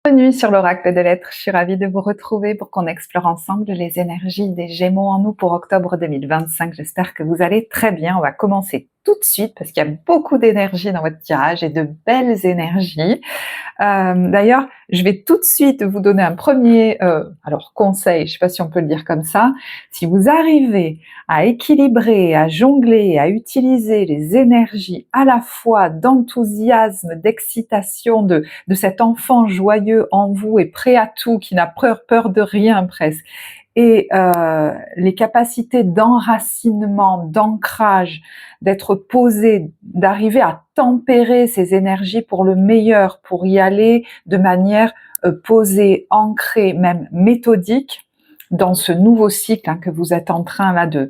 Bienvenue sur l'Oracle de l'Être, je suis ravie de vous retrouver pour qu'on explore ensemble les énergies des Gémeaux en nous pour octobre 2025. J'espère que vous allez très bien. On va commencer tout de suite parce qu'il y a beaucoup d'énergie dans votre tirage et de belles énergies. D'ailleurs, je vais tout de suite vous donner un premier conseil, je ne sais pas si on peut le dire comme ça. Si vous arrivez à équilibrer, à jongler, à utiliser les énergies à la fois d'enthousiasme, d'excitation, de cet enfant joyeux en vous et prêt à tout, qui n'a peur de rien presque, et les capacités d'enracinement, d'ancrage, d'être posé, d'arriver à tempérer ces énergies pour le meilleur, pour y aller de manière posée, ancrée, même méthodique, dans ce nouveau cycle que vous êtes en train là de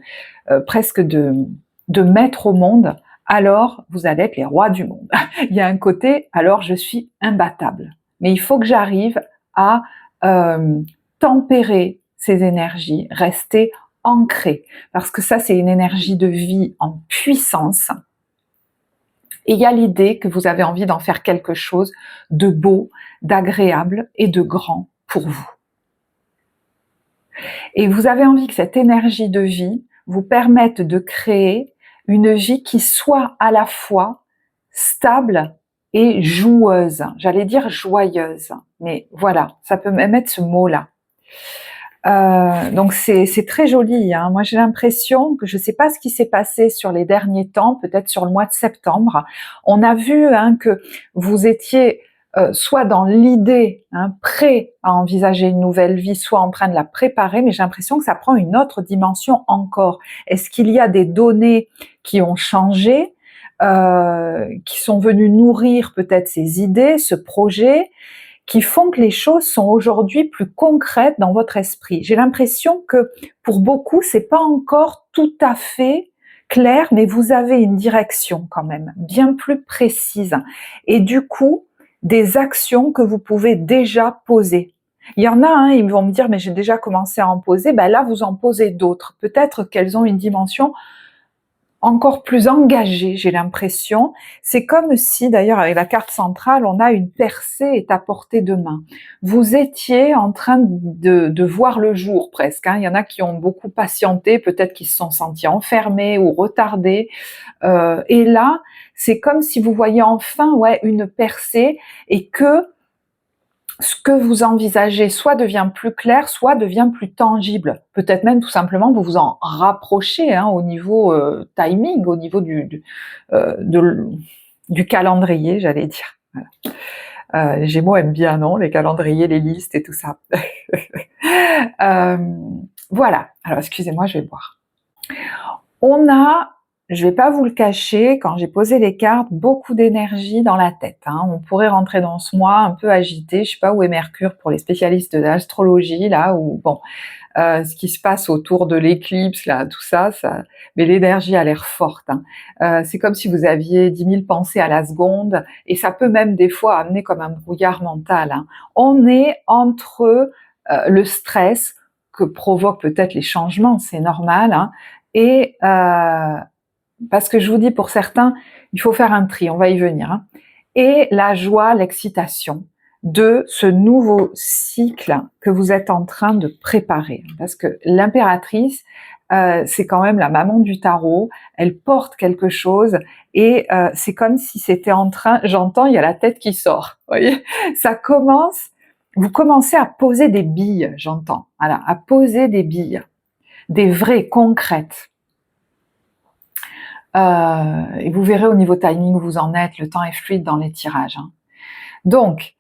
presque de mettre au monde, alors vous allez être les rois du monde. Il y a un côté, alors je suis imbattable. Mais il faut que j'arrive à tempérer ces énergies, rester ancré, parce que ça c'est une énergie de vie en puissance, et il y a l'idée que vous avez envie d'en faire quelque chose de beau, d'agréable et de grand pour vous. Et vous avez envie que cette énergie de vie vous permette de créer une vie qui soit à la fois stable et joueuse, j'allais dire joyeuse, mais voilà, ça peut même être ce mot-là. Donc c'est très joli, hein. Moi j'ai l'impression que je ne sais pas ce qui s'est passé sur les derniers temps, peut-être sur le mois de septembre. On a vu que vous étiez soit dans l'idée, prêt à envisager une nouvelle vie, soit en train de la préparer, mais j'ai l'impression que ça prend une autre dimension encore. Est-ce qu'il y a des données qui ont changé, qui sont venues nourrir peut-être ces idées, ce projet, qui font que les choses sont aujourd'hui plus concrètes dans votre esprit? J'ai l'impression que pour beaucoup, c'est pas encore tout à fait clair, mais vous avez une direction quand même bien plus précise. Et du coup, des actions que vous pouvez déjà poser. Il y en a, ils vont me dire, mais j'ai déjà commencé à en poser. Ben là, vous en posez d'autres. Peut-être qu'elles ont une dimension encore plus engagé, j'ai l'impression. C'est comme si, d'ailleurs, avec la carte centrale, on a une percée est à portée de main. Vous étiez en train de voir le jour presque. Il y en a qui ont beaucoup patienté, peut-être qu'ils se sont sentis enfermés ou retardés. Et là, c'est comme si vous voyez enfin une percée et que ce que vous envisagez soit devient plus clair, soit devient plus tangible. Peut-être même tout simplement vous vous en rapprochez au niveau timing, au niveau du calendrier, j'allais dire. Voilà. Les Gémeaux aiment bien, non, les calendriers, les listes et tout ça. Voilà. Alors excusez-moi, je vais boire. On a, je vais pas vous le cacher, quand j'ai posé les cartes, beaucoup d'énergie dans la tête. On pourrait rentrer dans ce mois un peu agité, je sais pas où est Mercure pour les spécialistes de l'astrologie, là, où bon, ce qui se passe autour de l'éclipse, là, tout ça, mais l'énergie a l'air forte. C'est comme si vous aviez 10 000 pensées à la seconde, et ça peut même des fois amener comme un brouillard mental. On est entre le stress que provoquent peut-être les changements, c'est normal, et parce que je vous dis, pour certains, il faut faire un tri, on va y venir, et la joie, l'excitation de ce nouveau cycle que vous êtes en train de préparer. Parce que l'impératrice, c'est quand même la maman du tarot, elle porte quelque chose, et c'est comme si c'était en train, j'entends, il y a la tête qui sort, vous voyez, ça commence, vous commencez à poser des billes, j'entends, voilà, à poser des billes, des vraies, concrètes. Et vous verrez au niveau timing où vous en êtes, le temps est fluide dans les tirages. Donc,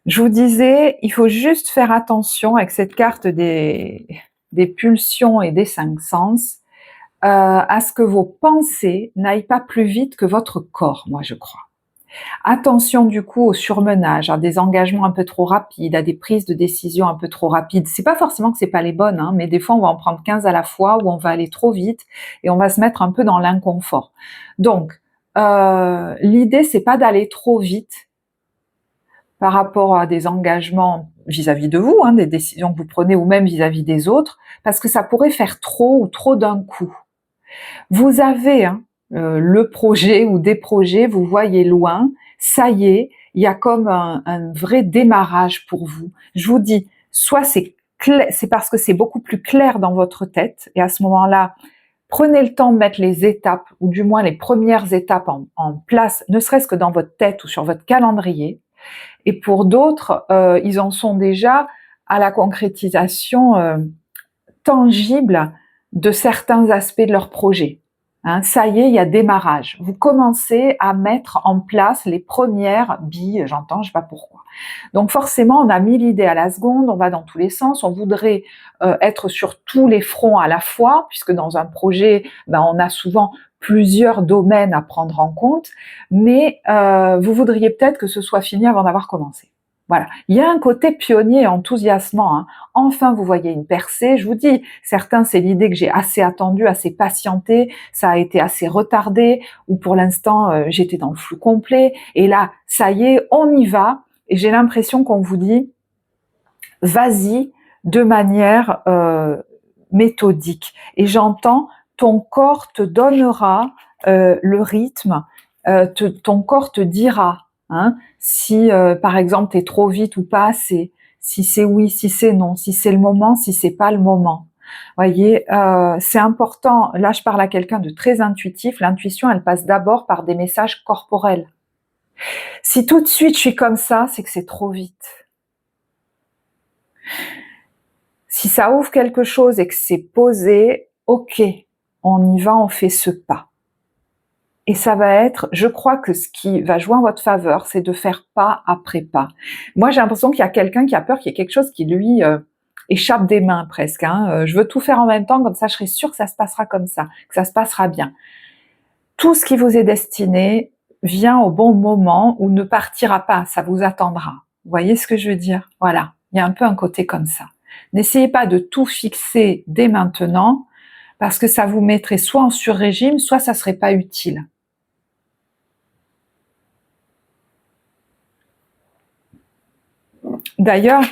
je vous disais, il faut juste faire attention avec cette carte des pulsions et des 5 sens, à ce que vos pensées n'aillent pas plus vite que votre corps, moi je crois. Attention du coup au surmenage, à des engagements un peu trop rapides, à des prises de décision un peu trop rapides. C'est pas forcément que c'est pas les bonnes, mais des fois on va en prendre 15 à la fois, ou on va aller trop vite et on va se mettre un peu dans l'inconfort. Donc l'idée c'est pas d'aller trop vite par rapport à des engagements vis-à-vis de vous, des décisions que vous prenez, ou même vis-à-vis des autres, parce que ça pourrait faire trop ou trop d'un coup. Vous avez le projet ou des projets, vous voyez loin, ça y est, il y a comme un vrai démarrage pour vous. Je vous dis, soit c'est parce que c'est beaucoup plus clair dans votre tête, et à ce moment-là, prenez le temps de mettre les étapes, ou du moins les premières étapes en place, ne serait-ce que dans votre tête ou sur votre calendrier. Et pour d'autres, ils en sont déjà à la concrétisation tangible de certains aspects de leur projet. Hein, ça y est, il y a démarrage. Vous commencez à mettre en place les premières billes, j'entends, je sais pas pourquoi. Donc forcément, on a mis l'idée à la seconde, on va dans tous les sens, on voudrait être sur tous les fronts à la fois, puisque dans un projet, on a souvent plusieurs domaines à prendre en compte, mais vous voudriez peut-être que ce soit fini avant d'avoir commencé. Voilà, il y a un côté pionnier, enthousiasmant. Hein. Enfin, vous voyez une percée. Je vous dis, certains, c'est l'idée que j'ai assez attendu, assez patienté, ça a été assez retardé, ou pour l'instant, j'étais dans le flou complet. Et là, ça y est, on y va. Et j'ai l'impression qu'on vous dit, vas-y, de manière méthodique. Et j'entends, ton corps te donnera le rythme, ton corps te dira. Hein, si par exemple t'es trop vite ou pas assez, si c'est oui, si c'est non, si c'est le moment, si c'est pas le moment. Voyez, c'est important. Là, je parle à quelqu'un de très intuitif. L'intuition, elle passe d'abord par des messages corporels. Si tout de suite je suis comme ça, c'est que c'est trop vite. Si ça ouvre quelque chose et que c'est posé, ok, on y va, on fait ce pas. Et ça va être, je crois que ce qui va jouer en votre faveur, c'est de faire pas après pas. Moi, j'ai l'impression qu'il y a quelqu'un qui a peur qu'il y ait quelque chose qui lui échappe des mains presque. Hein. Je veux tout faire en même temps, comme ça je serai sûre que ça se passera comme ça, que ça se passera bien. Tout ce qui vous est destiné vient au bon moment ou ne partira pas, ça vous attendra. Vous voyez ce que je veux dire? Voilà, il y a un peu un côté comme ça. N'essayez pas de tout fixer dès maintenant, parce que ça vous mettrait soit en sur-régime, soit ça serait pas utile. D'ailleurs,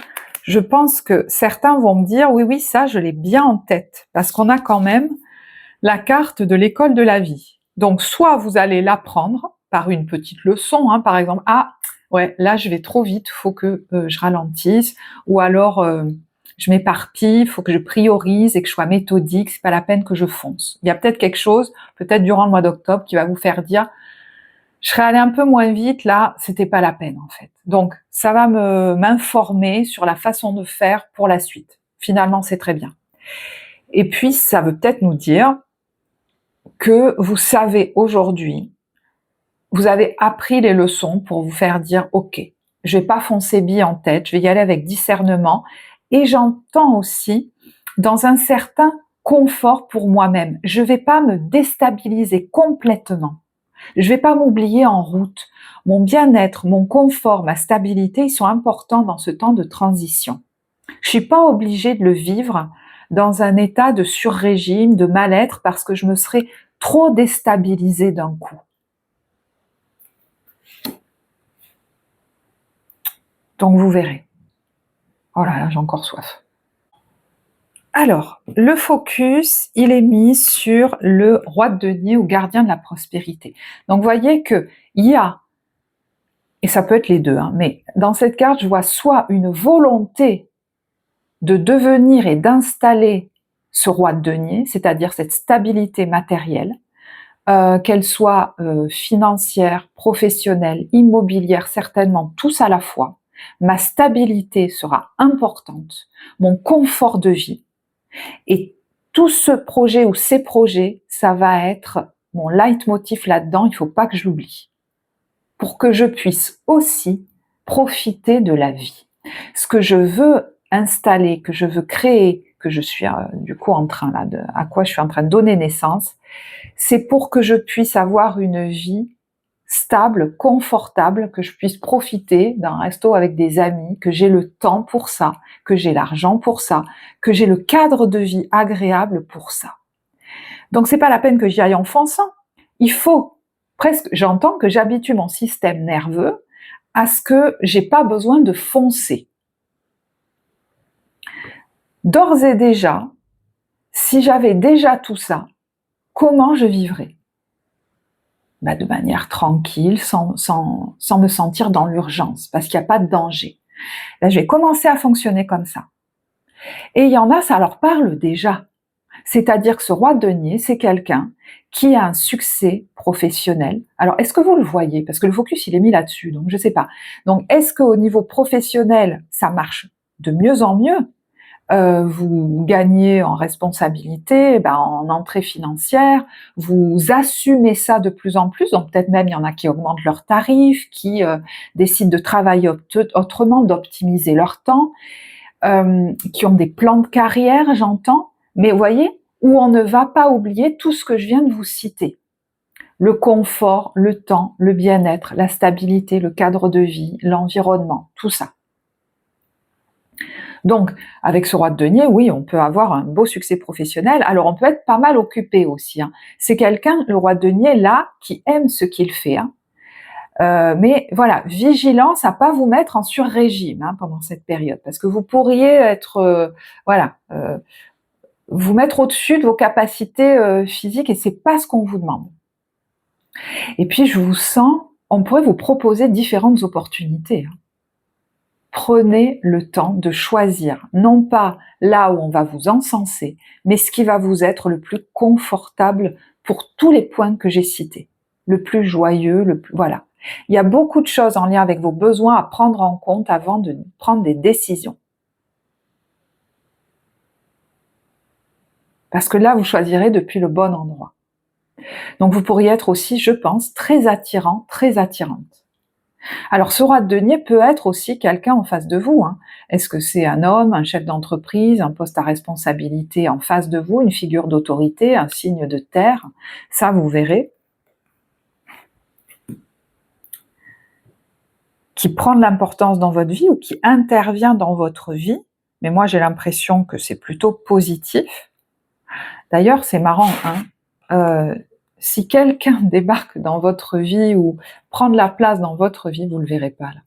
je pense que certains vont me dire, oui, ça, je l'ai bien en tête, parce qu'on a quand même la carte de l'école de la vie. Donc, soit vous allez l'apprendre par une petite leçon, hein, par exemple, ah, ouais, là, je vais trop vite, faut que je ralentisse, ou alors, je m'éparpille, faut que je priorise et que je sois méthodique, c'est pas la peine que je fonce. Il y a peut-être quelque chose, peut-être durant le mois d'octobre, qui va vous faire dire, je serais allée un peu moins vite, là, c'était pas la peine en fait. Donc, ça va m'informer sur la façon de faire pour la suite. Finalement, c'est très bien. Et puis, ça veut peut-être nous dire que vous savez aujourd'hui, vous avez appris les leçons pour vous faire dire, ok, je vais pas foncer bille en tête, je vais y aller avec discernement. Et j'entends aussi dans un certain confort pour moi-même. Je vais pas me déstabiliser complètement. Je vais pas m'oublier en route. Mon bien-être, mon confort, ma stabilité, ils sont importants dans ce temps de transition. Je suis pas obligée de le vivre dans un état de sur-régime, de mal-être, parce que je me serais trop déstabilisée d'un coup. Donc vous verrez. Oh là là, j'ai encore soif. Alors, le focus, il est mis sur le roi de denier ou gardien de la prospérité. Donc vous voyez que il y a, et ça peut être les deux, hein, mais dans cette carte, je vois soit une volonté de devenir et d'installer ce roi de denier, c'est-à-dire cette stabilité matérielle, qu'elle soit financière, professionnelle, immobilière, certainement tous à la fois. Ma stabilité sera importante, mon confort de vie, et tout ce projet ou ces projets, ça va être mon leitmotiv là-dedans, il ne faut pas que je l'oublie, pour que je puisse aussi profiter de la vie. Ce que je veux installer, que je veux créer, que je suis du coup en train là, à quoi je suis en train de donner naissance, c'est pour que je puisse avoir une vie stable, confortable, que je puisse profiter d'un resto avec des amis, que j'ai le temps pour ça, que j'ai l'argent pour ça, que j'ai le cadre de vie agréable pour ça. Donc c'est pas la peine que j'y aille en fonçant. Il faut presque, j'entends que j'habitue mon système nerveux à ce que j'ai pas besoin de foncer. D'ores et déjà, si j'avais déjà tout ça, comment je vivrais? de manière tranquille, sans me sentir dans l'urgence, parce qu'il n'y a pas de danger. Là, je vais commencer à fonctionner comme ça. Et il y en a, ça leur parle déjà. C'est-à-dire que ce roi de denier, c'est quelqu'un qui a un succès professionnel. Alors, est-ce que vous le voyez? Parce que le focus, il est mis là-dessus, donc je ne sais pas. Donc, est-ce qu'au niveau professionnel, ça marche de mieux en mieux? Vous gagnez en responsabilité, en entrée financière, vous assumez ça de plus en plus, donc peut-être même il y en a qui augmentent leurs tarifs, qui décident de travailler autrement, d'optimiser leur temps, qui ont des plans de carrière, j'entends, mais vous voyez, où on ne va pas oublier tout ce que je viens de vous citer. Le confort, le temps, le bien-être, la stabilité, le cadre de vie, l'environnement, tout ça. Donc, avec ce roi de denier, oui, on peut avoir un beau succès professionnel. Alors, on peut être pas mal occupé aussi. C'est quelqu'un, le roi de denier, là, qui aime ce qu'il fait. Mais voilà, vigilance à pas vous mettre en sur-régime pendant cette période, parce que vous pourriez être, vous mettre au-dessus de vos capacités physiques, et c'est pas ce qu'on vous demande. Et puis, je vous sens, on pourrait vous proposer différentes opportunités. Prenez le temps de choisir, non pas là où on va vous encenser, mais ce qui va vous être le plus confortable pour tous les points que j'ai cités. Le plus joyeux, voilà. Il y a beaucoup de choses en lien avec vos besoins à prendre en compte avant de prendre des décisions. Parce que là, vous choisirez depuis le bon endroit. Donc vous pourriez être aussi, je pense, très attirant, très attirante. Alors, ce roi de denier peut être aussi quelqu'un en face de vous. Est-ce que c'est un homme, un chef d'entreprise, un poste à responsabilité en face de vous, une figure d'autorité, un signe de terre? Ça, vous verrez. Qui prend de l'importance dans votre vie ou qui intervient dans votre vie. Mais moi, j'ai l'impression que c'est plutôt positif. D'ailleurs, c'est marrant, si quelqu'un débarque dans votre vie ou prend de la place dans votre vie, vous ne le verrez pas là.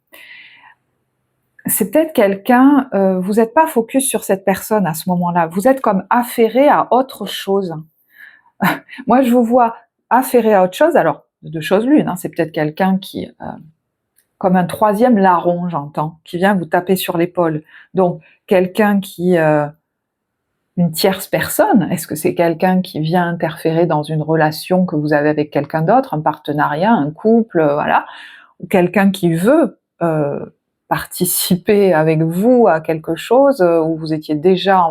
C'est peut-être quelqu'un, vous n'êtes pas focus sur cette personne à ce moment-là, vous êtes comme affairé à autre chose. Moi, je vous vois affairé à autre chose, alors, de deux choses l'une, c'est peut-être quelqu'un qui, comme un troisième larron, j'entends, qui vient vous taper sur l'épaule. Donc, quelqu'un qui... une tierce personne, est-ce que c'est quelqu'un qui vient interférer dans une relation que vous avez avec quelqu'un d'autre, un partenariat, un couple, voilà, ou quelqu'un qui veut participer avec vous à quelque chose où vous étiez déjà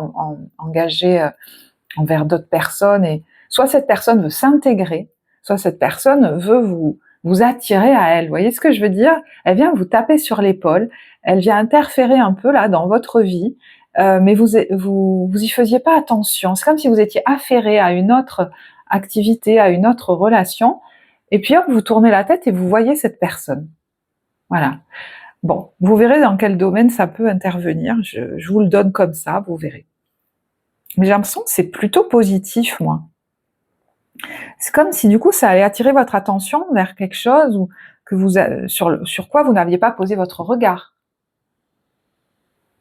engagé envers d'autres personnes, et soit cette personne veut s'intégrer, soit cette personne veut vous attirer à elle. Vous voyez ce que je veux dire? Elle vient vous taper sur l'épaule, elle vient interférer un peu là dans votre vie, mais vous y faisiez pas attention. C'est comme si vous étiez affairé à une autre activité, à une autre relation, et puis hop, vous tournez la tête et vous voyez cette personne. Voilà. Bon, vous verrez dans quel domaine ça peut intervenir, je vous le donne comme ça, vous verrez. Mais j'ai l'impression que c'est plutôt positif, moi. C'est comme si du coup ça allait attirer votre attention vers quelque chose ou que sur quoi vous n'aviez pas posé votre regard.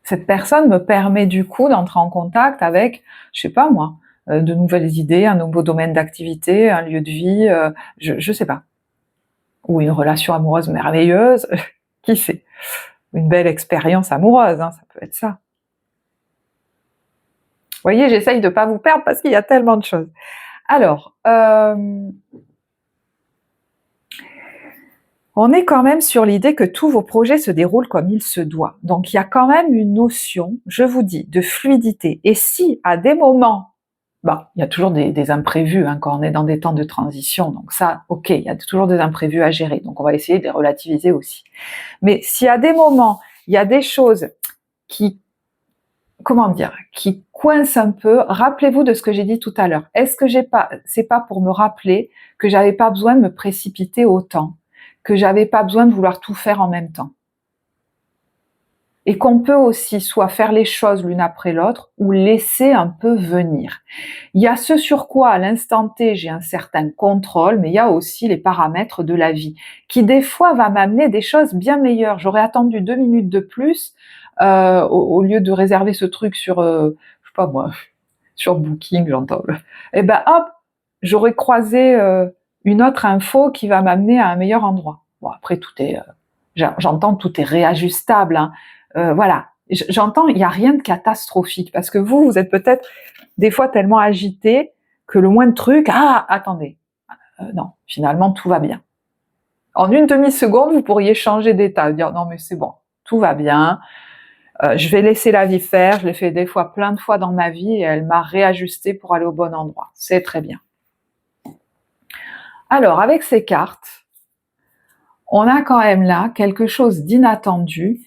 Cette personne me permet du coup d'entrer en contact avec, je sais pas moi, de nouvelles idées, un nouveau domaine d'activité, un lieu de vie, je sais pas. Ou une relation amoureuse merveilleuse, qui sait. Une belle expérience amoureuse, ça peut être ça. Vous voyez, j'essaye de pas vous perdre parce qu'il y a tellement de choses. Alors, on est quand même sur l'idée que tous vos projets se déroulent comme il se doit. Donc, il y a quand même une notion, je vous dis, de fluidité. Et si, à des moments, il y a toujours des imprévus quand on est dans des temps de transition. Donc ça, ok, il y a toujours des imprévus à gérer. Donc, on va essayer de les relativiser aussi. Mais si à des moments, il y a des choses qui coincent un peu, rappelez-vous de ce que j'ai dit tout à l'heure. Est-ce que c'est pas pour me rappeler que j'avais pas besoin de me précipiter autant, que j'avais pas besoin de vouloir tout faire en même temps. Et qu'on peut aussi soit faire les choses l'une après l'autre ou laisser un peu venir. Il y a ce sur quoi à l'instant T j'ai un certain contrôle, mais il y a aussi les paramètres de la vie qui des fois va m'amener des choses bien meilleures. J'aurais attendu 2 minutes de plus au lieu de réserver ce truc sur, je sais pas moi, sur Booking, j'entends. Et hop, j'aurais croisé une autre info qui va m'amener à un meilleur endroit. Bon, après, tout est, j'entends, tout est réajustable, hein. Voilà. J'entends, il n'y a rien de catastrophique, parce que vous êtes peut-être des fois tellement agité que le moindre truc, ah, attendez, non, finalement, tout va bien. En une demi-seconde, vous pourriez changer d'état, dire non mais c'est bon, tout va bien, je vais laisser la vie faire, je l'ai fait des fois, plein de fois dans ma vie, et elle m'a réajusté pour aller au bon endroit, c'est très bien. Alors, avec ces cartes, on a quand même là quelque chose d'inattendu,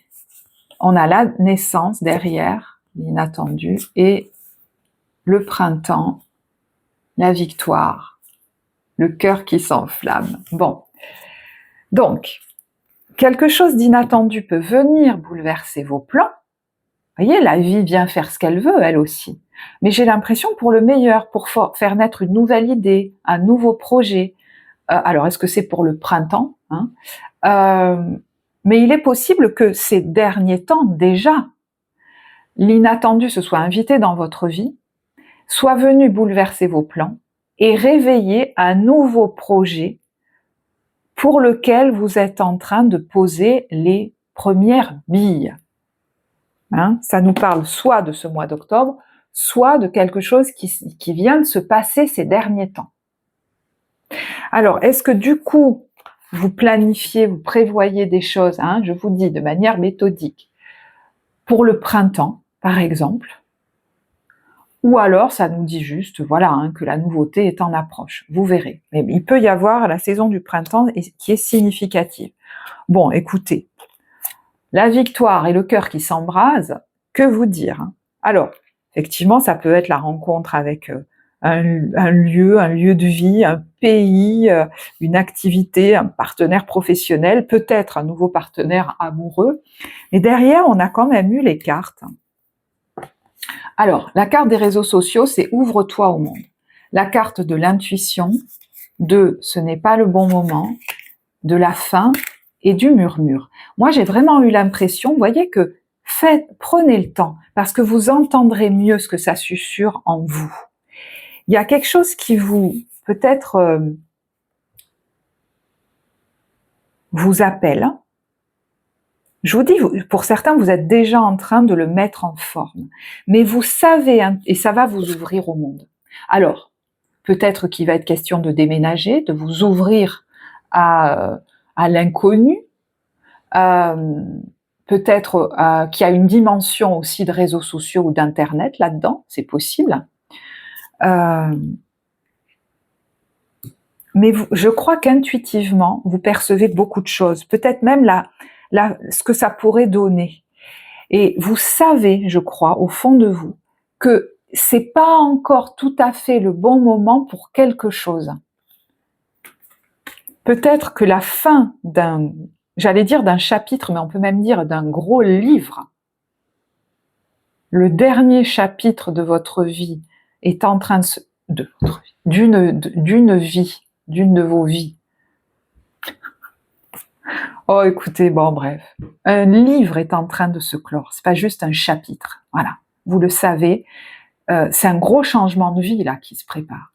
on a la naissance derrière, l'inattendu, et le printemps, la victoire, le cœur qui s'enflamme. Bon, donc, quelque chose d'inattendu peut venir bouleverser vos plans. Vous voyez, la vie vient faire ce qu'elle veut, elle aussi. Mais j'ai l'impression pour le meilleur, pour faire naître une nouvelle idée, un nouveau projet. Alors, est-ce que c'est pour le printemps, hein, mais il est possible que ces derniers temps, déjà, l'inattendu se soit invité dans votre vie, soit venu bouleverser vos plans et réveiller un nouveau projet pour lequel vous êtes en train de poser les premières billes. Hein, ça nous parle soit de ce mois d'octobre, soit de quelque chose qui vient de se passer ces derniers temps. Alors, est-ce que du coup, vous planifiez, vous prévoyez des choses, hein, je vous dis de manière méthodique, pour le printemps, par exemple, ou alors ça nous dit juste, voilà, hein, que la nouveauté est en approche, vous verrez. Mais il peut y avoir la saison du printemps qui est significative. Bon, écoutez, la victoire et le cœur qui s'embrasent, que vous dire, hein? Alors, effectivement, ça peut être la rencontre avec un lieu de vie, un pays, une activité, un partenaire professionnel, peut-être un nouveau partenaire amoureux. Mais derrière, on a quand même eu les cartes. Alors, la carte des réseaux sociaux, c'est « ouvre-toi au monde ». La carte de l'intuition, de « ce n'est pas le bon moment », de la fin et du murmure. Moi, j'ai vraiment eu l'impression, vous voyez, que prenez le temps, parce que vous entendrez mieux ce que ça susurre en vous. Il y a quelque chose qui vous, peut-être, vous appelle. Je vous dis, pour certains, vous êtes déjà en train de le mettre en forme. Mais vous savez, et ça va vous ouvrir au monde. Alors, peut-être qu'il va être question de déménager, de vous ouvrir à l'inconnu, peut-être qu'il y a une dimension aussi de réseaux sociaux ou d'internet là-dedans, c'est possible. Mais je crois qu'intuitivement, vous percevez beaucoup de choses, peut-être même ce que ça pourrait donner. Et vous savez, je crois, au fond de vous, que c'est pas encore tout à fait le bon moment pour quelque chose. Peut-être que la fin j'allais dire d'un chapitre, mais on peut même dire d'un gros livre, le dernier chapitre de votre vie est en train d'une vie, d'une de vos vies. Oh, écoutez, bon, bref. Un livre est en train de se clore. C'est pas juste un chapitre. Voilà. Vous le savez. C'est un gros changement de vie, là, qui se prépare.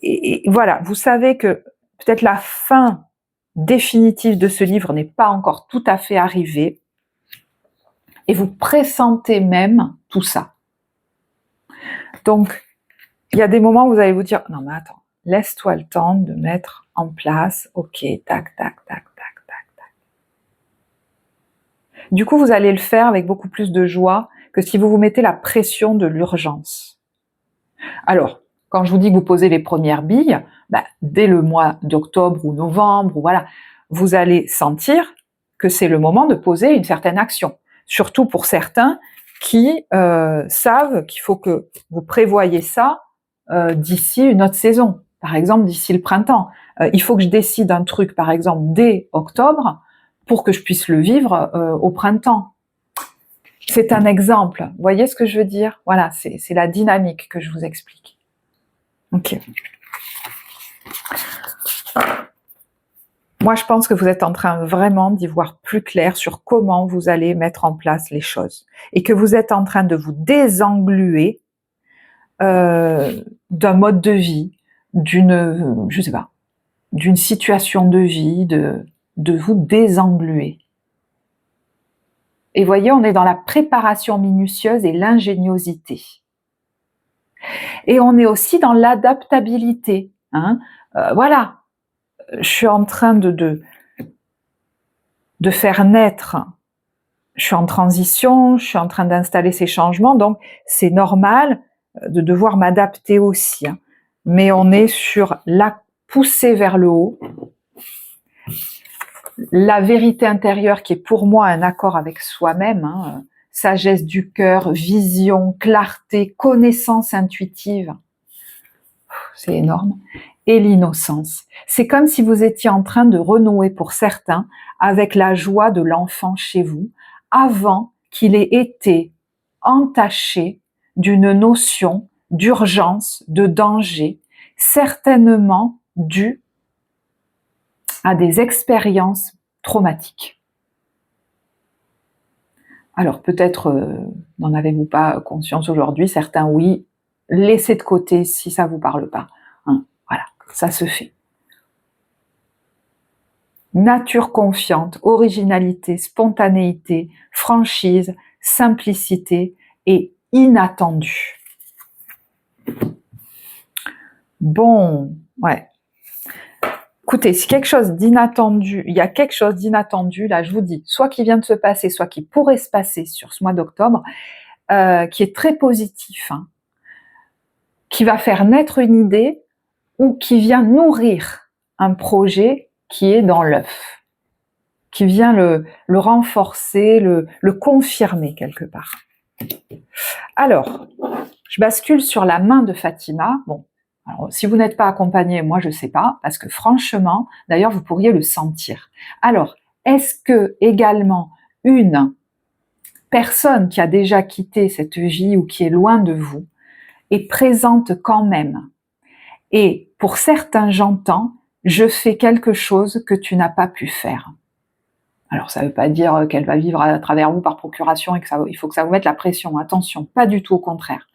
Et voilà. Vous savez que peut-être la fin définitive de ce livre n'est pas encore tout à fait arrivée. Et vous pressentez même tout ça. Donc, il y a des moments où vous allez vous dire, non, mais attends, laisse-toi le temps de mettre en place. Ok, tac, tac, tac. Du coup, vous allez le faire avec beaucoup plus de joie que si vous vous mettez la pression de l'urgence. Alors, quand je vous dis que vous posez les premières billes, dès le mois d'octobre ou novembre, voilà, vous allez sentir que c'est le moment de poser une certaine action. Surtout pour certains qui savent qu'il faut que vous prévoyez ça d'ici une autre saison. Par exemple, d'ici le printemps. Il faut que je décide un truc, par exemple, dès octobre, pour que je puisse le vivre au printemps. C'est un exemple. Vous voyez ce que je veux dire? Voilà, c'est la dynamique que je vous explique. Ok. Moi, je pense que vous êtes en train vraiment d'y voir plus clair sur comment vous allez mettre en place les choses. Et que vous êtes en train de vous désengluer d'un mode de vie, je sais pas, d'une situation de vie, de vous désengluer. Et voyez, on est dans la préparation minutieuse et l'ingéniosité. Et on est aussi dans l'adaptabilité. Hein. Voilà, je suis en train de faire naître, je suis en transition, je suis en train d'installer ces changements, donc c'est normal de devoir m'adapter aussi. Hein. Mais on est sur la poussée vers le haut, la vérité intérieure qui est pour moi un accord avec soi-même, hein, sagesse du cœur, vision, clarté, connaissance intuitive, c'est énorme, et l'innocence. C'est comme si vous étiez en train de renouer pour certains avec la joie de l'enfant chez vous, avant qu'il ait été entaché d'une notion d'urgence, de danger, certainement due à des expériences traumatiques. Alors peut-être n'en avez-vous pas conscience aujourd'hui, certains oui, laissez de côté si ça vous parle pas. Hein, voilà, ça se fait. Nature confiante, originalité, spontanéité, franchise, simplicité et inattendu. Bon, ouais. Écoutez, si quelque chose d'inattendu, il y a quelque chose d'inattendu, là je vous dis, soit qui vient de se passer, soit qui pourrait se passer sur ce mois d'octobre, qui est très positif, hein, qui va faire naître une idée ou qui vient nourrir un projet qui est dans l'œuf, qui vient le renforcer, le confirmer quelque part. Alors, je bascule sur la main de Fatima. Bon, alors, si vous n'êtes pas accompagné, moi je ne sais pas, parce que franchement, d'ailleurs vous pourriez le sentir. Alors, est-ce que également une personne qui a déjà quitté cette vie ou qui est loin de vous est présente quand même? Et pour certains, j'entends, je fais quelque chose que tu n'as pas pu faire. Alors ça ne veut pas dire qu'elle va vivre à travers vous par procuration et il faut que ça vous mette la pression. Attention, pas du tout, au contraire.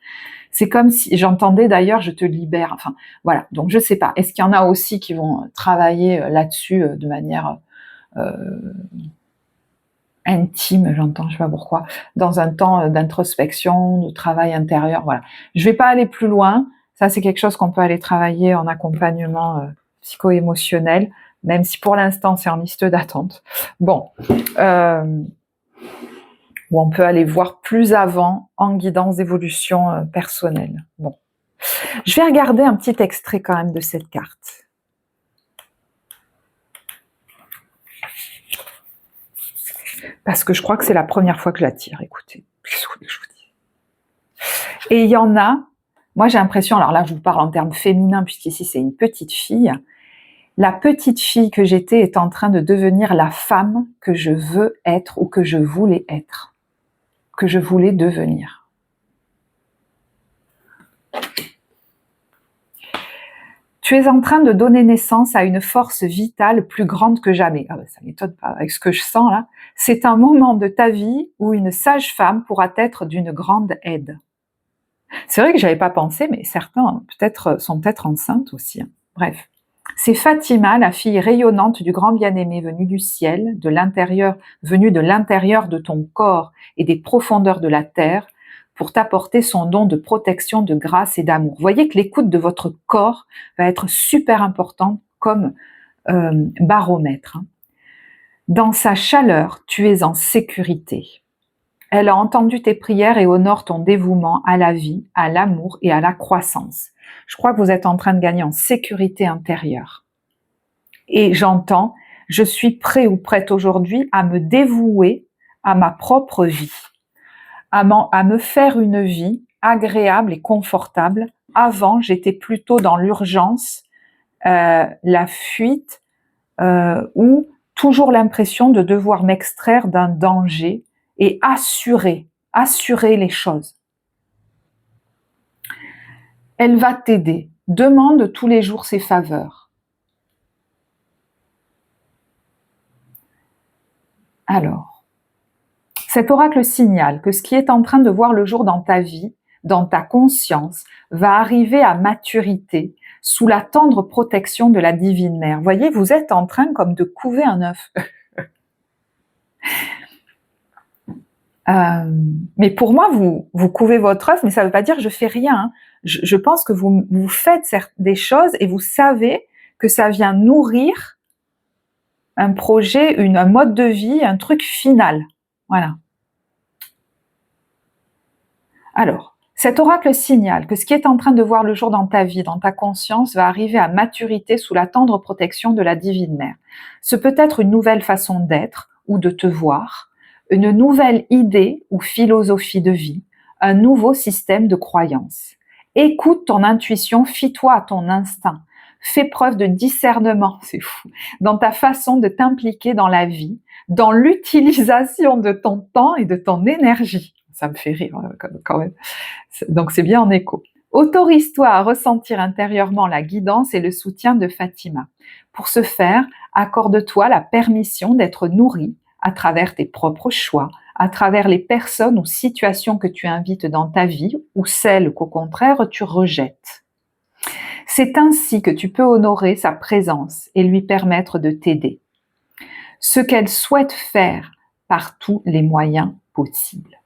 C'est comme si j'entendais d'ailleurs je te libère. Enfin voilà, donc je sais pas. Est-ce qu'il y en a aussi qui vont travailler là-dessus de manière intime, j'entends, je sais pas pourquoi, dans un temps d'introspection, de travail intérieur. Voilà. Je vais pas aller plus loin. Ça c'est quelque chose qu'on peut aller travailler en accompagnement psycho-émotionnel, même si pour l'instant c'est en liste d'attente. Bon. Où on peut aller voir plus avant en guidance d'évolution personnelle. Bon. Je vais regarder un petit extrait quand même de cette carte. Parce que je crois que c'est la première fois que je la tire, écoutez. Qu'est-ce que je vous dis ? Et il y en a, moi j'ai l'impression, alors là je vous parle en termes féminins, puisqu'ici c'est une petite fille, la petite fille que j'étais est en train de devenir la femme que je veux être ou que je voulais être. Que je voulais devenir. Tu es en train de donner naissance à une force vitale plus grande que jamais. Ah ben, ça m'étonne pas, avec ce que je sens là. C'est un moment de ta vie où une sage-femme pourra être d'une grande aide. C'est vrai que j'avais pas pensé, mais certains sont peut-être enceintes aussi. Hein. Bref. C'est Fatima, la fille rayonnante du grand bien-aimé venu du ciel, venue de l'intérieur de ton corps et des profondeurs de la terre, pour t'apporter son don de protection, de grâce et d'amour. Voyez que l'écoute de votre corps va être super importante comme baromètre. Hein. Dans sa chaleur, tu es en sécurité. Elle a entendu tes prières et honore ton dévouement à la vie, à l'amour et à la croissance. Je crois que vous êtes en train de gagner en sécurité intérieure. Et j'entends, je suis prêt ou prête aujourd'hui à me dévouer à ma propre vie, à me faire une vie agréable et confortable. Avant, j'étais plutôt dans l'urgence, la fuite, ou toujours l'impression de devoir m'extraire d'un danger et assurer les choses. Elle va t'aider. Demande tous les jours ses faveurs. Alors, cet oracle signale que ce qui est en train de voir le jour dans ta vie, dans ta conscience, va arriver à maturité sous la tendre protection de la divine mère. Voyez, vous êtes en train comme de couver un œuf. Mais pour moi, vous couvez votre œuf, mais ça ne veut pas dire je fais rien. Hein. Je pense que vous faites des choses et vous savez que ça vient nourrir un projet, un mode de vie, un truc final. Voilà. Alors, cet oracle signale que ce qui est en train de voir le jour dans ta vie, dans ta conscience, va arriver à maturité sous la tendre protection de la divine mère. Ce peut être une nouvelle façon d'être ou de te voir, une nouvelle idée ou philosophie de vie, un nouveau système de croyance. Écoute ton intuition, fie-toi à ton instinct. Fais preuve de discernement, c'est fou, dans ta façon de t'impliquer dans la vie, dans l'utilisation de ton temps et de ton énergie. Ça me fait rire quand même. Donc c'est bien en écho. Autorise-toi à ressentir intérieurement la guidance et le soutien de Fatima. Pour ce faire, accorde-toi la permission d'être nourri à travers tes propres choix, à travers les personnes ou situations que tu invites dans ta vie ou celles qu'au contraire tu rejettes. C'est ainsi que tu peux honorer sa présence et lui permettre de t'aider. Ce qu'elle souhaite faire par tous les moyens possibles.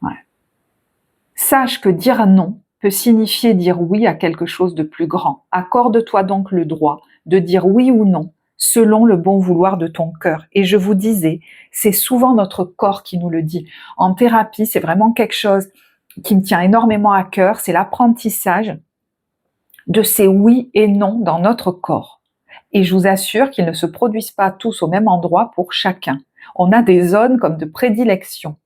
Ouais. Sache que dire non peut signifier dire oui à quelque chose de plus grand. Accorde-toi donc le droit de dire oui ou non selon le bon vouloir de ton cœur. Et je vous disais, c'est souvent notre corps qui nous le dit. En thérapie, c'est vraiment quelque chose qui me tient énormément à cœur, c'est l'apprentissage de ces oui et non dans notre corps. Et je vous assure qu'ils ne se produisent pas tous au même endroit pour chacun. On a des zones comme de prédilection.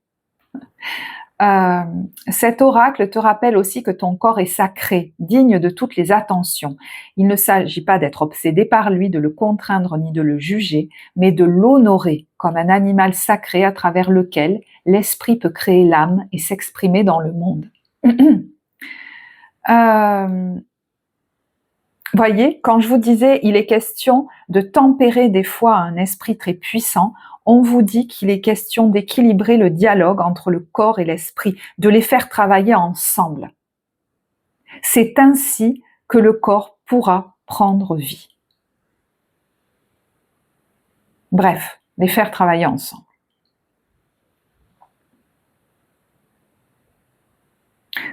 Cet oracle te rappelle aussi que ton corps est sacré, digne de toutes les attentions. Il ne s'agit pas d'être obsédé par lui, de le contraindre ni de le juger, mais de l'honorer comme un animal sacré à travers lequel l'esprit peut créer l'âme et s'exprimer dans le monde. Voyez, quand je vous disais, il est question de tempérer des fois un esprit très puissant, on vous dit qu'il est question d'équilibrer le dialogue entre le corps et l'esprit, de les faire travailler ensemble. C'est ainsi que le corps pourra prendre vie. Bref, les faire travailler ensemble.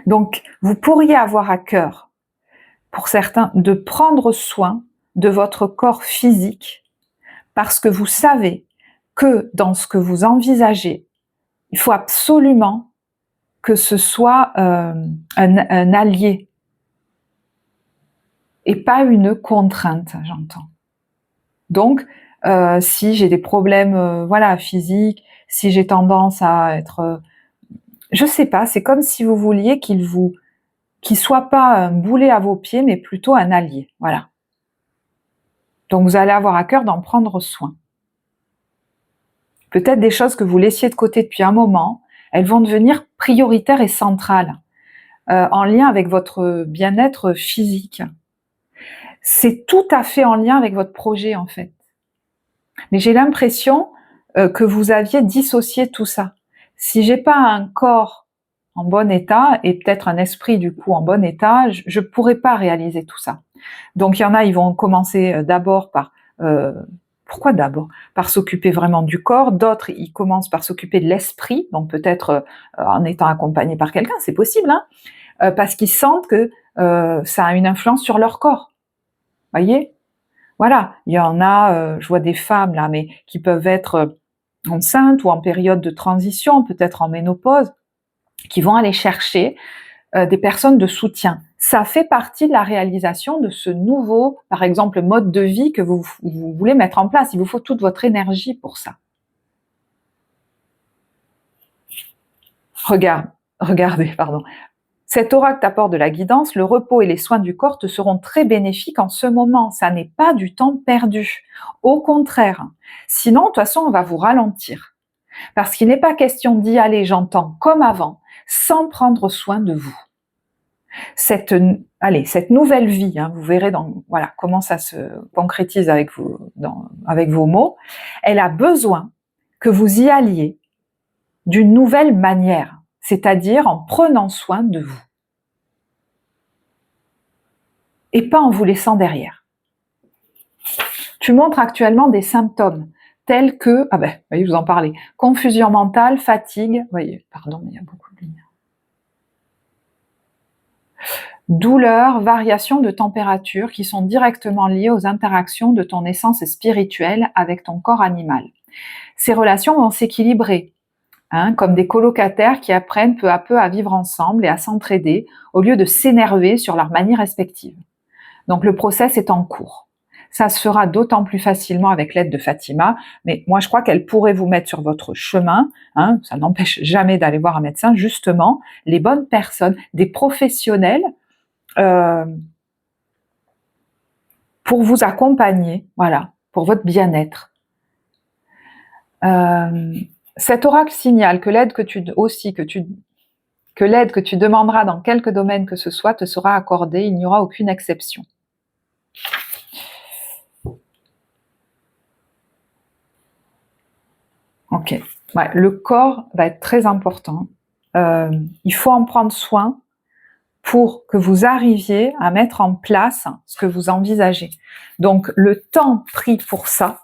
Donc, vous pourriez avoir à cœur, pour certains, de prendre soin de votre corps physique, parce que vous savez que dans ce que vous envisagez, il faut absolument que ce soit un allié et pas une contrainte, j'entends. Donc, si j'ai des problèmes physiques, si j'ai tendance à être... je sais pas, c'est comme si vous vouliez qu'il soit pas un boulet à vos pieds, mais plutôt un allié. Voilà. Donc, vous allez avoir à cœur d'en prendre soin. Peut-être des choses que vous laissiez de côté depuis un moment, elles vont devenir prioritaires et centrales, en lien avec votre bien-être physique. C'est tout à fait en lien avec votre projet, en fait. Mais j'ai l'impression que vous aviez dissocié tout ça. Si j'ai pas un corps en bon état, et peut-être un esprit du coup en bon état, je pourrais pas réaliser tout ça. Donc il y en a, ils vont commencer d'abord par... pourquoi d'abord? Par s'occuper vraiment du corps. D'autres, ils commencent par s'occuper de l'esprit, donc peut-être en étant accompagnés par quelqu'un, c'est possible, hein, parce qu'ils sentent que ça a une influence sur leur corps. Voyez? Voilà, il y en a, je vois des femmes là, mais qui peuvent être enceintes ou en période de transition, peut-être en ménopause, qui vont aller chercher des personnes de soutien. Ça fait partie de la réalisation de ce nouveau, par exemple, mode de vie que vous voulez mettre en place. Il vous faut toute votre énergie pour ça. Regardez, pardon. Cet oracle t'apporte de la guidance, le repos et les soins du corps te seront très bénéfiques en ce moment. Ça n'est pas du temps perdu. Au contraire. Sinon, de toute façon, on va vous ralentir. Parce qu'il n'est pas question d'y aller, j'entends, comme avant, sans prendre soin de vous. Cette nouvelle vie, hein, vous verrez comment ça se concrétise avec vos mots, elle a besoin que vous y alliez d'une nouvelle manière, c'est-à-dire en prenant soin de vous. et pas en vous laissant derrière. Tu montres actuellement des symptômes tels que, ah ben, voyez, je vous en parlais, confusion mentale, fatigue, voyez, pardon, mais il y a beaucoup de lumière. Douleur, variation de température qui sont directement liées aux interactions de ton essence spirituelle avec ton corps animal. Ces relations vont s'équilibrer, comme des colocataires qui apprennent peu à peu à vivre ensemble et à s'entraider au lieu de s'énerver sur leurs manies respectives. Donc le process est en cours. Ça se fera d'autant plus facilement avec l'aide de Fatima, mais moi je crois qu'elle pourrait vous mettre sur votre chemin, ça n'empêche jamais d'aller voir un médecin, justement, les bonnes personnes, des professionnels, pour vous accompagner, voilà, pour votre bien-être. Cet oracle signale que l'aide que tu demanderas dans quelque domaine que ce soit te sera accordée, il n'y aura aucune exception. Ok, ouais, le corps va être très important. Il faut en prendre soin pour que vous arriviez à mettre en place ce que vous envisagez. Donc le temps pris pour ça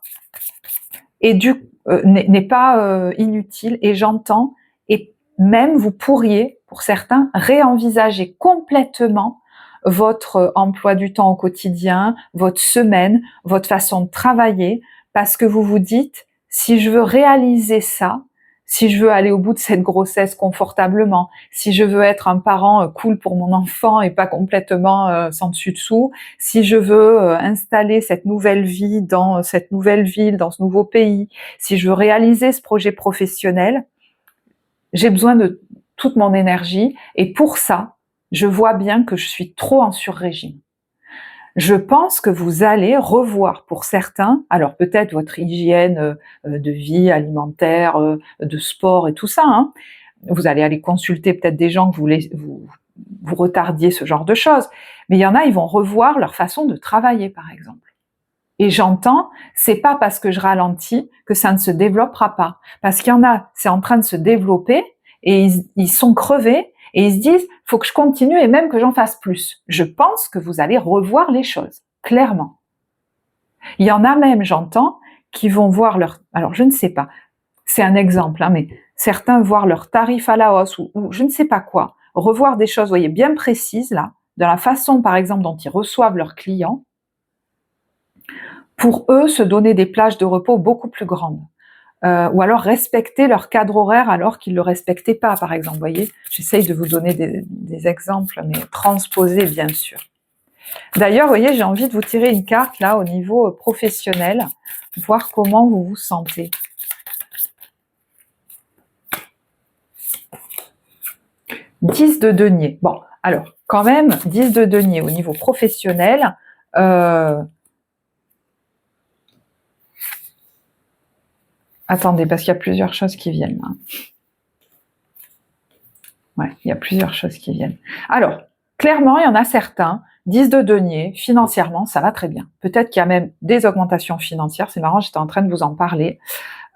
n'est pas inutile, et j'entends, et même vous pourriez, pour certains, réenvisager complètement votre emploi du temps au quotidien, votre semaine, votre façon de travailler, parce que vous vous dites, si je veux réaliser ça, si je veux aller au bout de cette grossesse confortablement, si je veux être un parent cool pour mon enfant et pas complètement sans dessus-dessous, si je veux installer cette nouvelle vie dans cette nouvelle ville, dans ce nouveau pays, si je veux réaliser ce projet professionnel, j'ai besoin de toute mon énergie, et pour ça, je vois bien que je suis trop en sur-régime. Je pense que vous allez revoir pour certains, alors peut-être votre hygiène de vie alimentaire, de sport et tout ça, vous allez aller consulter peut-être des gens que vous retardiez ce genre de choses, mais il y en a, ils vont revoir leur façon de travailler par exemple. Et j'entends, c'est pas parce que je ralentis que ça ne se développera pas, parce qu'il y en a, c'est en train de se développer et ils sont crevés, et ils se disent, faut que je continue et même que j'en fasse plus. Je pense que vous allez revoir les choses, clairement. Il y en a même, j'entends, qui vont voir leur... Alors, je ne sais pas, c'est un exemple, mais certains voir leur tarif à la hausse ou je ne sais pas quoi, revoir des choses, vous voyez, bien précises, là, dans la façon, par exemple, dont ils reçoivent leurs clients, pour eux, se donner des plages de repos beaucoup plus grandes. Ou alors respecter leur cadre horaire alors qu'ils ne le respectaient pas, par exemple. Vous voyez, j'essaye de vous donner des exemples, mais transposés, bien sûr. D'ailleurs, vous voyez, j'ai envie de vous tirer une carte, là, au niveau professionnel, voir comment vous vous sentez. « 10 de denier ». Bon, alors, quand même, 10 de denier au niveau professionnel, attendez, parce qu'il y a plusieurs choses qui viennent. Ouais, il y a plusieurs choses qui viennent. Alors, clairement, il y en a certains, 10 de denier, financièrement, ça va très bien. Peut-être qu'il y a même des augmentations financières, c'est marrant, j'étais en train de vous en parler.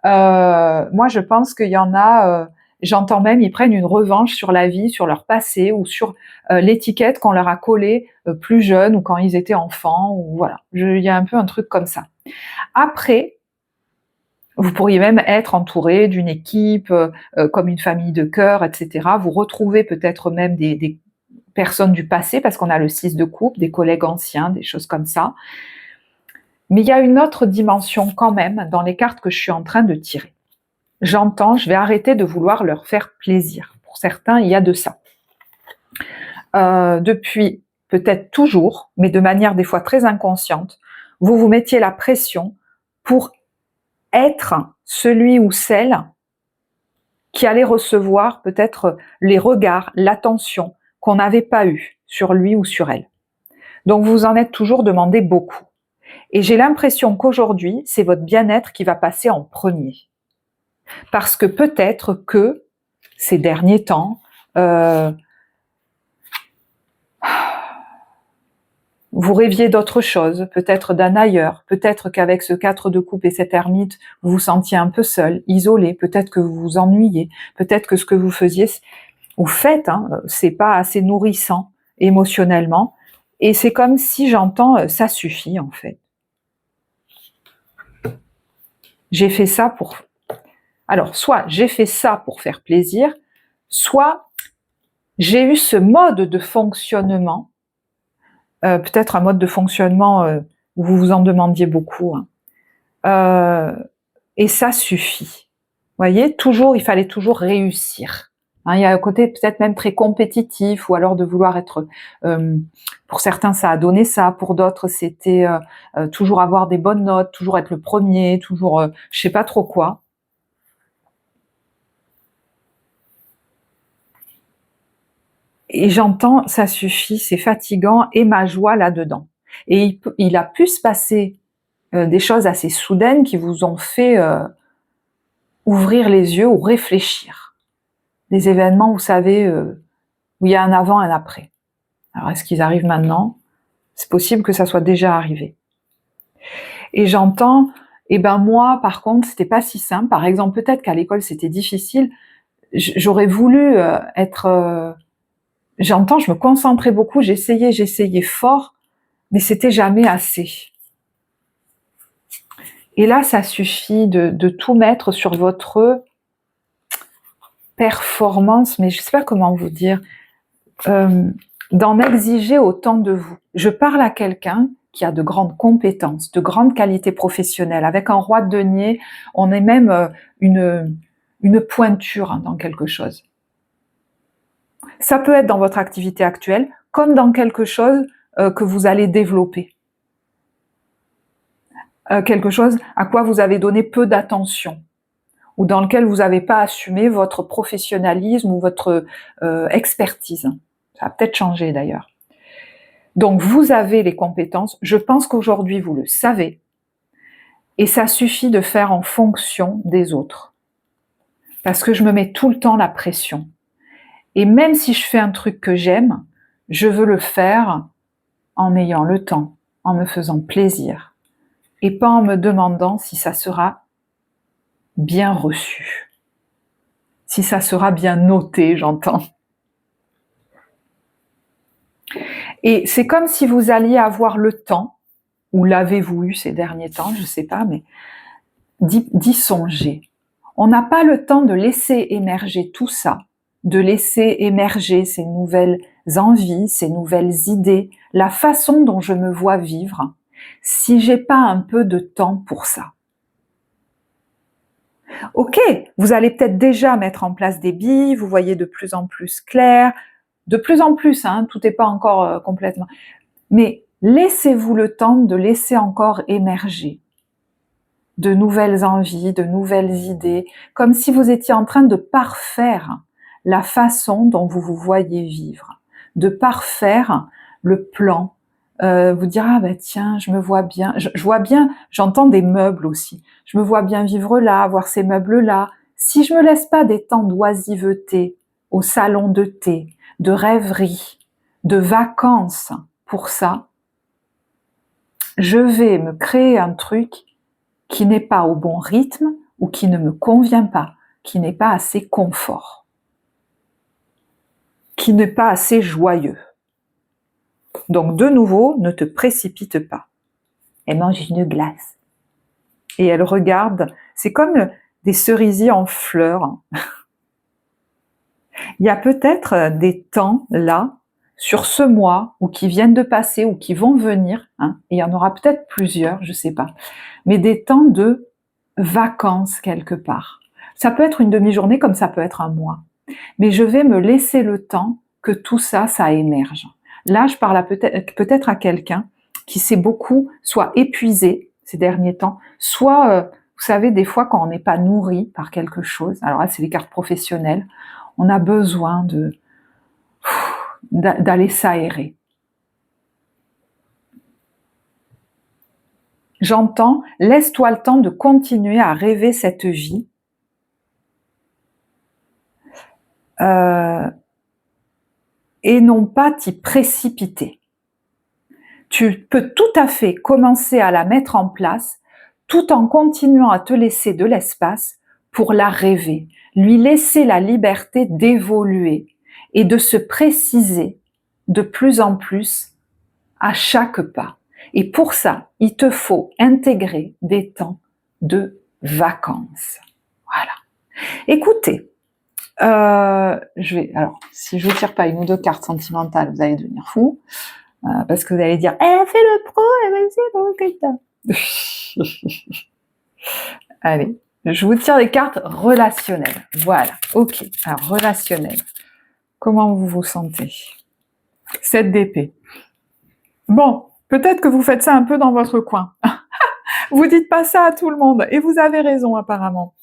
Moi, je pense qu'il y en a, j'entends même, ils prennent une revanche sur la vie, sur leur passé, ou sur l'étiquette qu'on leur a collée plus jeune, ou quand ils étaient enfants, ou voilà. Il y a un peu un truc comme ça. Après, vous pourriez même être entouré d'une équipe, comme une famille de cœur, etc. Vous retrouvez peut-être même des personnes du passé, parce qu'on a le 6 de coupe, des collègues anciens, des choses comme ça. Mais il y a une autre dimension quand même dans les cartes que je suis en train de tirer. J'entends, je vais arrêter de vouloir leur faire plaisir. Pour certains, il y a de ça. Depuis peut-être toujours, mais de manière des fois très inconsciente, vous vous mettiez la pression pour être celui ou celle qui allait recevoir peut-être les regards, l'attention qu'on n'avait pas eu sur lui ou sur elle. Donc vous en êtes toujours demandé beaucoup. Et j'ai l'impression qu'aujourd'hui, c'est votre bien-être qui va passer en premier. Parce que peut-être que ces derniers temps, vous rêviez d'autre chose, peut-être d'un ailleurs, peut-être qu'avec ce 4 de coupe et cette ermite, vous vous sentiez un peu seul, isolé, peut-être que vous vous ennuyez, peut-être que ce que vous faisiez ou faites, c'est pas assez nourrissant émotionnellement, Et c'est comme si j'entends ça suffit en fait. J'ai fait ça pour... Alors, soit j'ai fait ça pour faire plaisir, soit j'ai eu ce mode de fonctionnement, peut-être un mode de fonctionnement où vous vous en demandiez beaucoup, hein, et ça suffit. Vous voyez, toujours, il fallait toujours réussir. Hein, il y a un côté peut-être même très compétitif, ou alors de vouloir être... pour certains, ça a donné ça, pour d'autres, c'était toujours avoir des bonnes notes, toujours être le premier, toujours je sais pas trop quoi. Et j'entends, ça suffit, c'est fatigant, et ma joie là-dedans. Et il a pu se passer des choses assez soudaines qui vous ont fait ouvrir les yeux ou réfléchir. Des événements, vous savez, où il y a un avant, un après. Alors, est-ce qu'ils arrivent maintenant? C'est possible que ça soit déjà arrivé. Et j'entends, moi, par contre, c'était pas si simple. Par exemple, peut-être qu'à l'école, c'était difficile. J'aurais voulu être... J'entends, je me concentrais beaucoup, j'essayais fort, mais c'était jamais assez. Et là, ça suffit de tout mettre sur votre performance, mais je sais pas comment vous dire, d'en exiger autant de vous. Je parle à quelqu'un qui a de grandes compétences, de grandes qualités professionnelles. Avec un roi de denier, on est même une pointure dans quelque chose. Ça peut être dans votre activité actuelle, comme dans quelque chose que vous allez développer. Quelque chose à quoi vous avez donné peu d'attention, ou dans lequel vous n'avez pas assumé votre professionnalisme ou votre expertise. Ça a peut-être changé d'ailleurs. Donc vous avez les compétences, je pense qu'aujourd'hui vous le savez, et ça suffit de faire en fonction des autres. Parce que je me mets tout le temps la pression. Et même si je fais un truc que j'aime, je veux le faire en ayant le temps, en me faisant plaisir, et pas en me demandant si ça sera bien reçu, si ça sera bien noté, j'entends. Et c'est comme si vous alliez avoir le temps, ou l'avez-vous eu ces derniers temps, je ne sais pas, mais d'y songer. On n'a pas le temps de laisser émerger tout ça, de laisser émerger ces nouvelles envies, ces nouvelles idées, la façon dont je me vois vivre, si j'ai pas un peu de temps pour ça. Ok, vous allez peut-être déjà mettre en place des billes, vous voyez de plus en plus clair, de plus en plus, hein, tout n'est pas encore complètement, mais laissez-vous le temps de laisser encore émerger de nouvelles envies, de nouvelles idées, comme si vous étiez en train de parfaire la façon dont vous vous voyez vivre, de parfaire le plan, vous dire ah ben tiens, je me vois bien, je vois bien, j'entends des meubles aussi, je me vois bien vivre là, avoir ces meubles là. Si je me laisse pas des temps d'oisiveté au salon de thé, de rêverie, de vacances pour ça, je vais me créer un truc qui n'est pas au bon rythme ou qui ne me convient pas, qui n'est pas assez confort, qui n'est pas assez joyeux. Donc de nouveau, ne te précipite pas. Elle mange une glace. Et elle regarde, c'est comme des cerisiers en fleurs. Il y a peut-être des temps là, sur ce mois, ou qui viennent de passer, ou qui vont venir, hein, et il y en aura peut-être plusieurs, je ne sais pas, mais des temps de vacances quelque part. Ça peut être une demi-journée comme ça peut être un mois. Mais je vais me laisser le temps que tout ça, ça émerge. Là, je parle peut-être à quelqu'un qui s'est beaucoup soit épuisé ces derniers temps, soit, vous savez, des fois quand on n'est pas nourri par quelque chose, alors là c'est les cartes professionnelles, on a besoin d'aller s'aérer. J'entends, laisse-toi le temps de continuer à rêver cette vie. Et non pas t'y précipiter. Tu peux tout à fait commencer à la mettre en place tout en continuant à te laisser de l'espace pour la rêver, lui laisser la liberté d'évoluer et de se préciser de plus en plus à chaque pas. Et pour ça, il te faut intégrer des temps de vacances. Voilà. Écoutez, alors, si je vous tire pas une ou deux cartes sentimentales, vous allez devenir fou, parce que vous allez dire, elle a fait le pro, elle va essayer pour quelqu'un. Allez, je vous tire les cartes relationnelles. Voilà, ok. Alors, relationnel. Comment vous vous sentez? 7 d'épée. Bon, peut-être que vous faites ça un peu dans votre coin. Vous dites pas ça à tout le monde, et vous avez raison apparemment.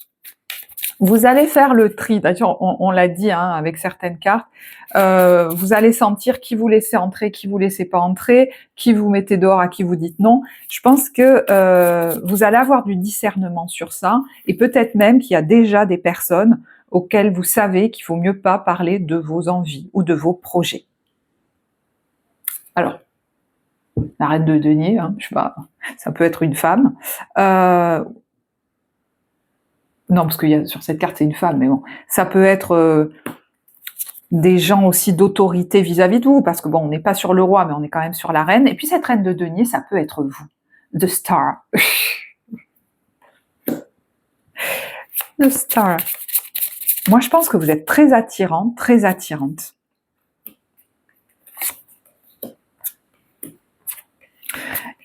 Vous allez faire le tri, d'ailleurs on l'a dit hein, avec certaines cartes, vous allez sentir qui vous laissez entrer, qui vous laissez pas entrer, qui vous mettez dehors, à qui vous dites non. Je pense que vous allez avoir du discernement sur ça, et peut-être même qu'il y a déjà des personnes auxquelles vous savez qu'il vaut mieux pas parler de vos envies ou de vos projets. Alors, la reine de denier, hein, je sais pas, ça peut être une femme. Non, parce qu'il y a sur cette carte c'est une femme, mais bon, ça peut être des gens aussi d'autorité vis-à-vis de vous, parce que bon, on n'est pas sur le roi, mais on est quand même sur la reine. Et puis cette reine de denier, ça peut être vous, the star, the star. Moi, je pense que vous êtes très attirant, très attirante.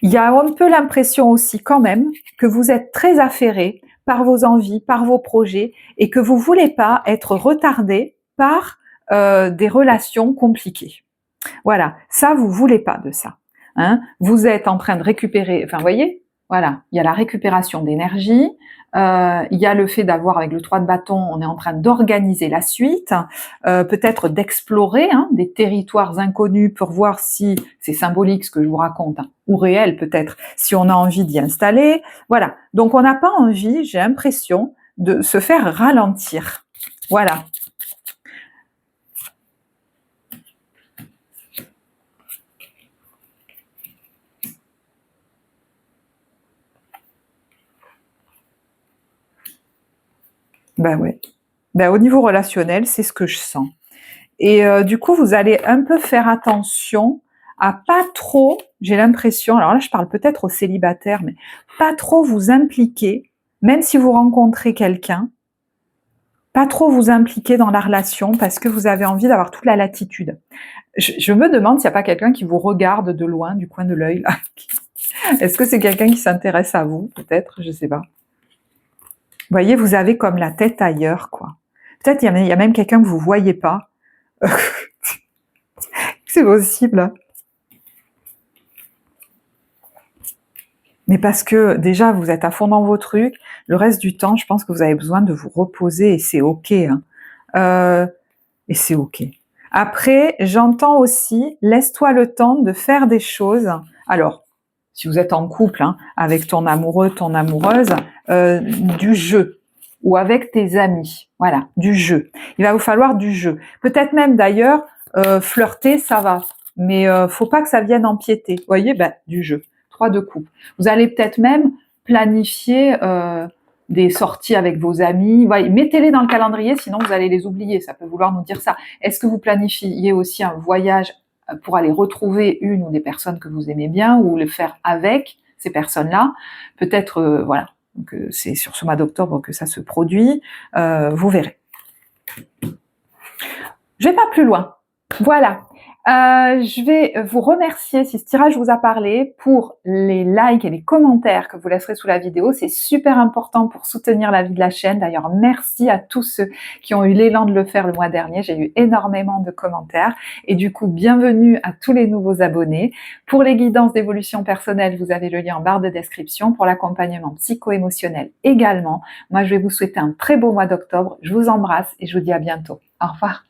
Il y a un peu l'impression aussi quand même que vous êtes très affairé par vos envies, par vos projets, et que vous voulez pas être retardé par des relations compliquées. Voilà, ça vous voulez pas de ça. Hein, vous êtes en train de récupérer, enfin vous voyez, voilà, il y a la récupération d'énergie, il y a le fait d'avoir avec le 3 de bâton, on est en train d'organiser la suite, peut-être d'explorer hein, des territoires inconnus pour voir si c'est symbolique ce que je vous raconte, hein, ou réel peut-être, si on a envie d'y installer. Voilà, donc on n'a pas envie, j'ai l'impression, de se faire ralentir. Voilà. Ben ouais. Ben, au niveau relationnel, c'est ce que je sens. Et du coup, vous allez un peu faire attention à pas trop, j'ai l'impression, alors là je parle peut-être aux célibataires, mais pas trop vous impliquer, même si vous rencontrez quelqu'un, pas trop vous impliquer dans la relation parce que vous avez envie d'avoir toute la latitude. Je me demande s'il n'y a pas quelqu'un qui vous regarde de loin, du coin de l'œil, là. Est-ce que c'est quelqu'un qui s'intéresse à vous, peut-être, je sais pas. Vous voyez, vous avez comme la tête ailleurs, quoi. Peut-être il y a même quelqu'un que vous voyez pas. C'est possible. Mais parce que déjà, vous êtes à fond dans vos trucs, le reste du temps, je pense que vous avez besoin de vous reposer et c'est ok. Hein. Et c'est ok. Après, j'entends aussi, laisse-toi le temps de faire des choses. Alors, si vous êtes en couple, hein, avec ton amoureux, ton amoureuse, du jeu. Ou avec tes amis. Voilà, du jeu. Il va vous falloir du jeu. Peut-être même d'ailleurs, flirter, ça va. Mais faut pas que ça vienne empiéter. Vous voyez, ben, du jeu. 3 de coupe. Vous allez peut-être même planifier des sorties avec vos amis. Ouais, mettez-les dans le calendrier, sinon vous allez les oublier. Ça peut vouloir nous dire ça. Est-ce que vous planifiez aussi un voyage pour aller retrouver une ou des personnes que vous aimez bien ou le faire avec ces personnes-là? Peut-être, voilà. Donc c'est sur ce mois d'octobre que ça se produit. Vous verrez. Je vais pas plus loin. Voilà. Je vais vous remercier si ce tirage vous a parlé pour les likes et les commentaires que vous laisserez sous la vidéo. C'est super important pour soutenir la vie de la chaîne. D'ailleurs, merci à tous ceux qui ont eu l'élan de le faire le mois dernier. J'ai eu énormément de commentaires. Et du coup, bienvenue à tous les nouveaux abonnés. Pour les guidances d'évolution personnelle, vous avez le lien en barre de description. Pour l'accompagnement psycho-émotionnel également. Moi, je vais vous souhaiter un très beau mois d'octobre. Je vous embrasse et je vous dis à bientôt. Au revoir.